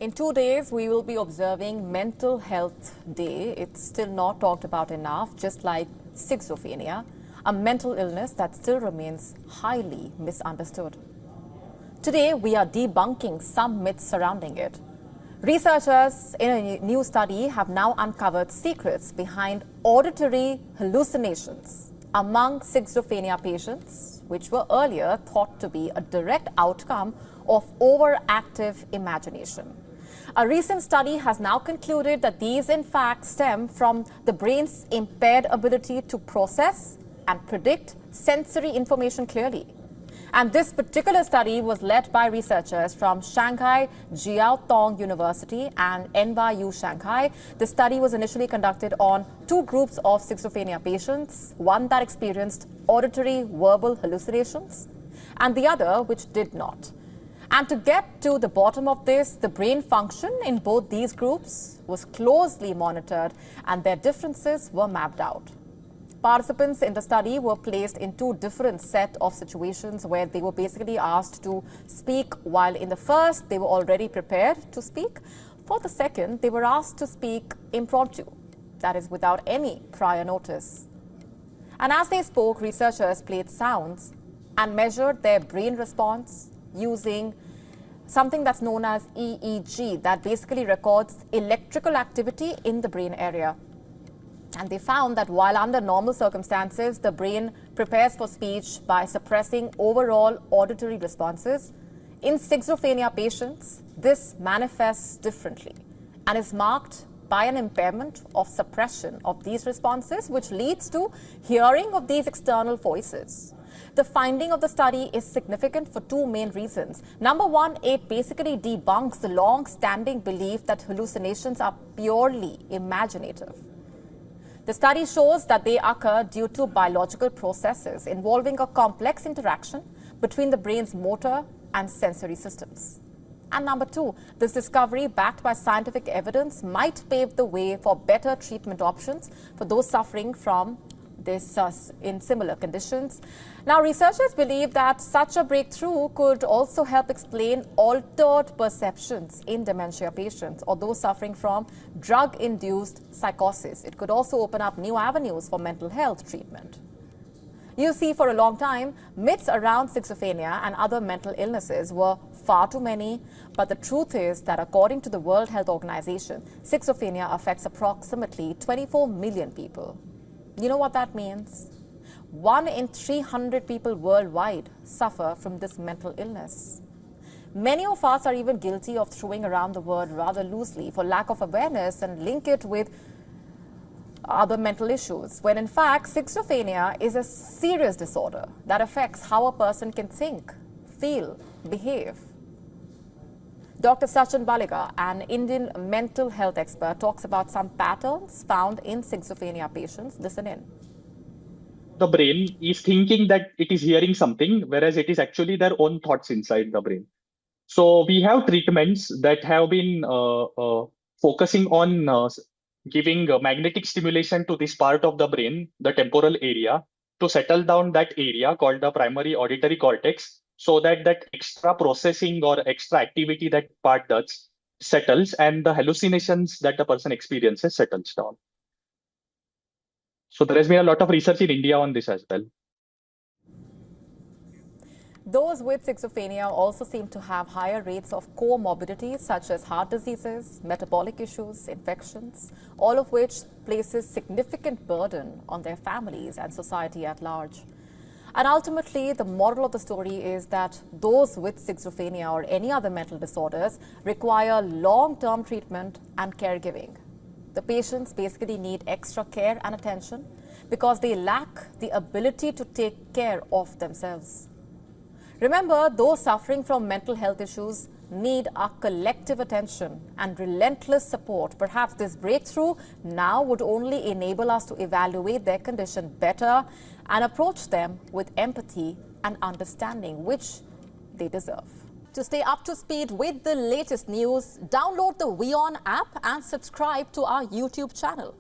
In 2 days, we will be observing Mental Health Day. It's still not talked about enough, just like schizophrenia, a mental illness that still remains highly misunderstood. Today, we are debunking some myths surrounding it. Researchers in a new study have now uncovered secrets behind auditory hallucinations among schizophrenia patients, which were earlier thought to be a direct outcome of overactive imagination. A recent study has now concluded that these in fact stem from the brain's impaired ability to process and predict sensory information clearly. And this particular study was led by researchers from Shanghai Jiaotong University and NYU Shanghai. The study was initially conducted on 2 groups of schizophrenia patients, one that experienced auditory verbal hallucinations and the other which did not. And to get to the bottom of this, the brain function in both these groups was closely monitored and their differences were mapped out. Participants in the study were placed in 2 different sets of situations where they were basically asked to speak, while in the first they were already prepared to speak. For the second, they were asked to speak impromptu, that is without any prior notice. And as they spoke, researchers played sounds and measured their brain response using something that's known as EEG, that basically records electrical activity in the brain area. And they found that while under normal circumstances, the brain prepares for speech by suppressing overall auditory responses, in schizophrenia patients, this manifests differently and is marked by an impairment of suppression of these responses, which leads to hearing of these external voices. The finding of the study is significant for 2 main reasons. Number one, it basically debunks the long-standing belief that hallucinations are purely imaginative. The study shows that they occur due to biological processes involving a complex interaction between the brain's motor and sensory systems. And number 2, this discovery, backed by scientific evidence, might pave the way for better treatment options for those suffering from this in similar conditions. Now, researchers believe that such a breakthrough could also help explain altered perceptions in dementia patients or those suffering from drug-induced psychosis. It could also open up new avenues for mental health treatment. You see, for a long time, myths around schizophrenia and other mental illnesses were far too many, but the truth is that according to the World Health Organization, schizophrenia affects approximately 24 million people. You know what that means? 1 in 300 people worldwide suffer from this mental illness. Many of us are even guilty of throwing around the word rather loosely for lack of awareness and link it with other mental issues, when in fact schizophrenia is a serious disorder that affects how a person can think, feel, behave. Dr. Sachin Baliga, an Indian mental health expert, talks about some patterns found in schizophrenia patients. Listen in. The brain is thinking that it is hearing something, whereas it is actually their own thoughts inside the brain. So we have treatments that have been focusing on giving magnetic stimulation to this part of the brain, the temporal area, to settle down that area called the primary auditory cortex, so that that extra processing or extra activity that part does settles and the hallucinations that the person experiences settles down. So there has been a lot of research in India on this as well. Those with schizophrenia also seem to have higher rates of comorbidities such as heart diseases, metabolic issues, infections, all of which places significant burden on their families and society at large. And ultimately, the moral of the story is that those with schizophrenia or any other mental disorders require long-term treatment and caregiving. The patients basically need extra care and attention because they lack the ability to take care of themselves. Remember, those suffering from mental health issues need our collective attention and relentless support. Perhaps this breakthrough now would only enable us to evaluate their condition better and approach them with empathy and understanding, which they deserve. To stay up to speed with the latest news, download the WION app and subscribe to our YouTube channel.